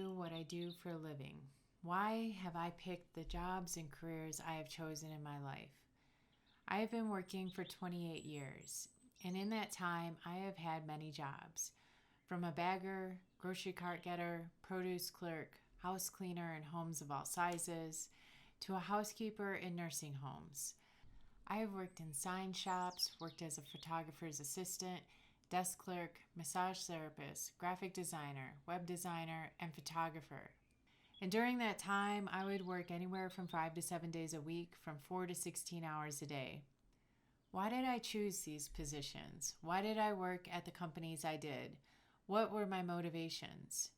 do what I do for a living? Why have I picked the jobs and careers I have chosen in my life? I have been working for 28 years, and in that time, I have had many jobs. From a bagger, grocery cart getter, produce clerk, house cleaner in homes of all sizes, to a housekeeper in nursing homes. I have worked in sign shops, worked as a photographer's assistant, desk clerk, massage therapist, graphic designer, web designer, and photographer. And during that time, I would work anywhere from 5 to 7 days a week, from 4 to 16 hours a day. Why did I choose these positions? Why did I work at the companies I did? What were my motivations?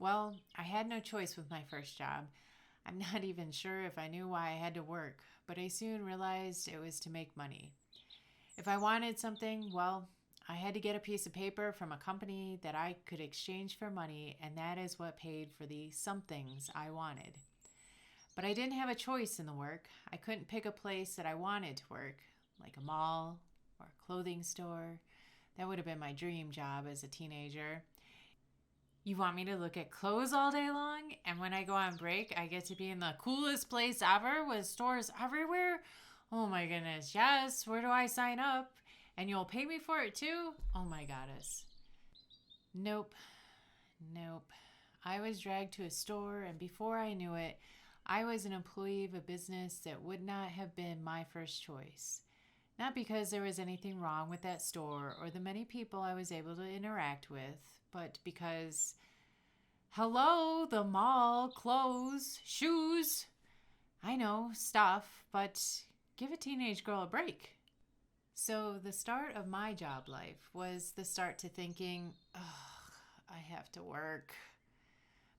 Well, I had no choice with my first job. I'm not even sure if I knew why I had to work, but I soon realized it was to make money. If I wanted something, well, I had to get a piece of paper from a company that I could exchange for money, and that is what paid for the somethings I wanted. But I didn't have a choice in the work. I couldn't pick a place that I wanted to work, like a mall or a clothing store. That would have been my dream job as a teenager. You want me to look at clothes all day long? And when I go on break, I get to be in the coolest place ever with stores everywhere? Oh my goodness, yes. Where do I sign up? And you'll pay me for it too? Oh my goddess. Nope. Nope. I was dragged to a store, and before I knew it, I was an employee of a business that would not have been my first choice. Not because there was anything wrong with that store or the many people I was able to interact with, but because, hello, the mall, clothes, shoes. I know, stuff, but give a teenage girl a break. So the start of my job life was the start to thinking, ugh, I have to work.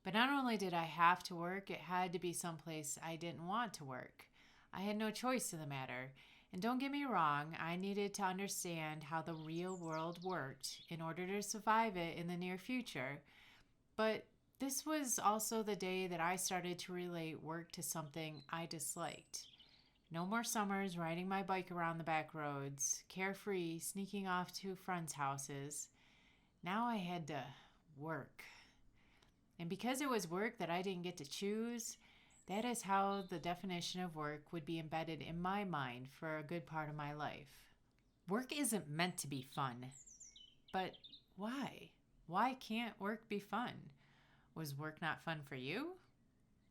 But not only did I have to work, it had to be someplace I didn't want to work. I had no choice in the matter. And don't get me wrong, I needed to understand how the real world worked in order to survive it in the near future. But this was also the day that I started to relate work to something I disliked. No more summers riding my bike around the back roads, carefree, sneaking off to friends' houses. Now I had to work. And because it was work that I didn't get to choose, that is how the definition of work would be embedded in my mind for a good part of my life. Work isn't meant to be fun. But why? Why can't work be fun? Was work not fun for you?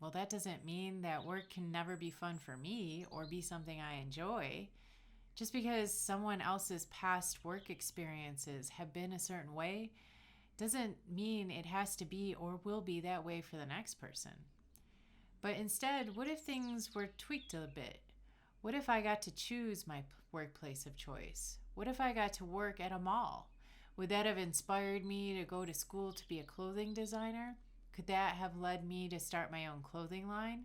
Well, that doesn't mean that work can never be fun for me or be something I enjoy. Just because someone else's past work experiences have been a certain way doesn't mean it has to be or will be that way for the next person. But instead, what if things were tweaked a bit? What if I got to choose my workplace of choice? What if I got to work at a mall? Would that have inspired me to go to school to be a clothing designer? Could that have led me to start my own clothing line?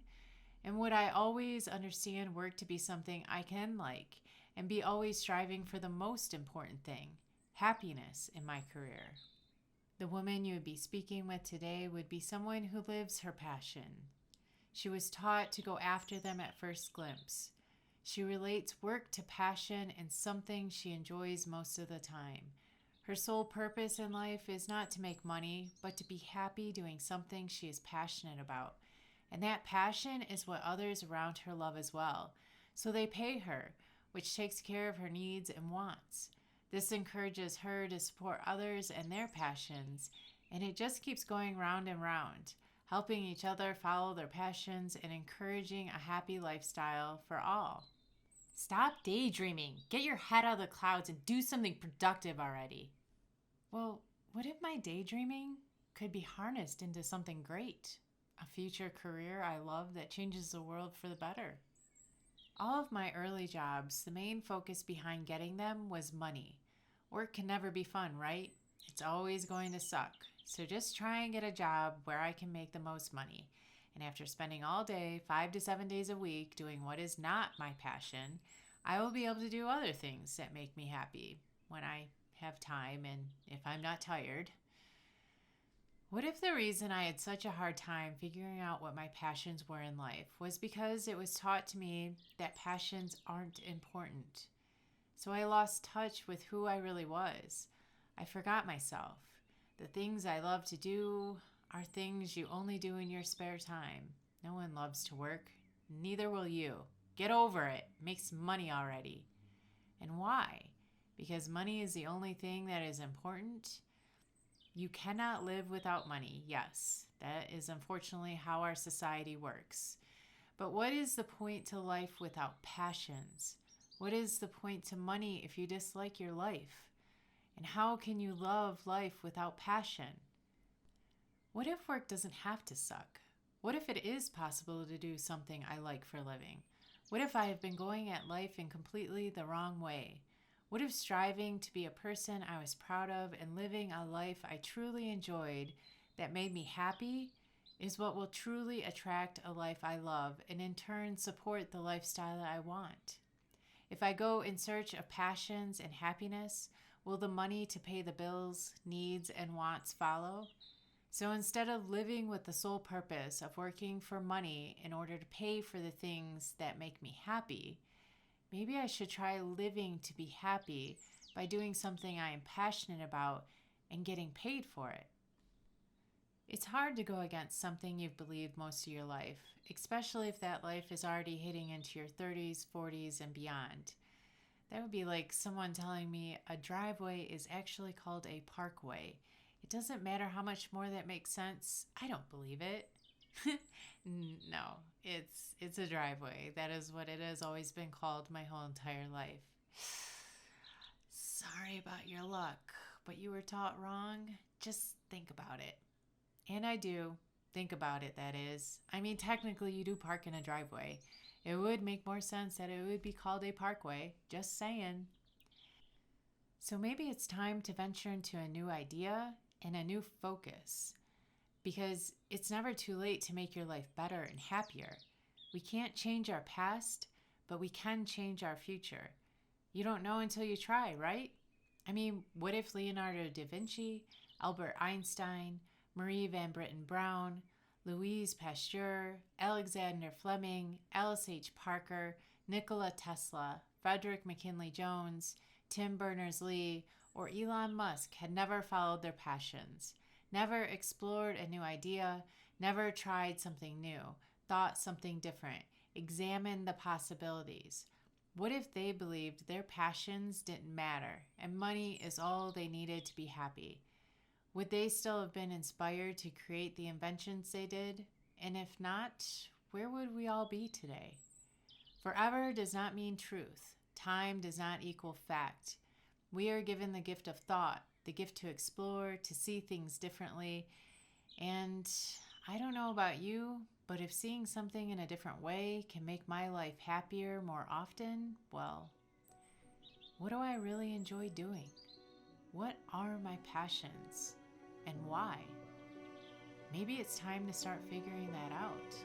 And would I always understand work to be something I can like and be always striving for the most important thing, happiness in my career? The woman you would be speaking with today would be someone who lives her passion. She was taught to go after them at first glimpse. She relates work to passion and something she enjoys most of the time. Her sole purpose in life is not to make money, but to be happy doing something she is passionate about. And that passion is what others around her love as well. So they pay her, which takes care of her needs and wants. This encourages her to support others and their passions, and it just keeps going round and round, helping each other follow their passions and encouraging a happy lifestyle for all. Stop daydreaming. Get your head out of the clouds and do something productive already. Well, what if my daydreaming could be harnessed into something great? A future career I love that changes the world for the better. All of my early jobs, the main focus behind getting them was money. Work can never be fun, right? It's always going to suck. So just try and get a job where I can make the most money. And after spending all day, 5 to 7 days a week, doing what is not my passion, I will be able to do other things that make me happy when I have time and if I'm not tired. What if the reason I had such a hard time figuring out what my passions were in life was because it was taught to me that passions aren't important? So I lost touch with who I really was. I forgot myself. The things I loved to do, are things you only do in your spare time. No one loves to work. Neither will you. Get over it. Makes money already. And why? Because money is the only thing that is important. You cannot live without money. Yes, that is unfortunately how our society works. But what is the point to life without passions? What is the point to money if you dislike your life? And how can you love life without passion? What if work doesn't have to suck? What if it is possible to do something I like for a living? What if I have been going at life in completely the wrong way? What if striving to be a person I was proud of and living a life I truly enjoyed that made me happy is what will truly attract a life I love and in turn support the lifestyle that I want? If I go in search of passions and happiness, will the money to pay the bills, needs, and wants follow? So instead of living with the sole purpose of working for money in order to pay for the things that make me happy, maybe I should try living to be happy by doing something I am passionate about and getting paid for it. It's hard to go against something you've believed most of your life, especially if that life is already hitting into your 30s, 40s, and beyond. That would be like someone telling me a driveway is actually called a parkway. It doesn't matter how much more that makes sense. I don't believe it. No, it's a driveway. That is what it has always been called my whole entire life. Sorry about your luck, but you were taught wrong. Just think about it. And I do. Think about it, that is. I mean, technically, you do park in a driveway. It would make more sense that it would be called a parkway. Just saying. So maybe it's time to venture into a new idea and a new focus. Because it's never too late to make your life better and happier. We can't change our past, but we can change our future. You don't know until you try, right? I mean, what if Leonardo da Vinci, Albert Einstein, Marie Van Britten Brown, Louise Pasteur, Alexander Fleming, Alice H. Parker, Nikola Tesla, Frederick McKinley Jones, Tim Berners-Lee, or Elon Musk had never followed their passions, never explored a new idea, never tried something new, thought something different, examined the possibilities? What if they believed their passions didn't matter and money is all they needed to be happy? Would they still have been inspired to create the inventions they did? And if not, where would we all be today? Forever does not mean truth. Time does not equal fact. We are given the gift of thought, the gift to explore, to see things differently. And I don't know about you, but if seeing something in a different way can make my life happier more often, well, what do I really enjoy doing? What are my passions? And why? Maybe it's time to start figuring that out.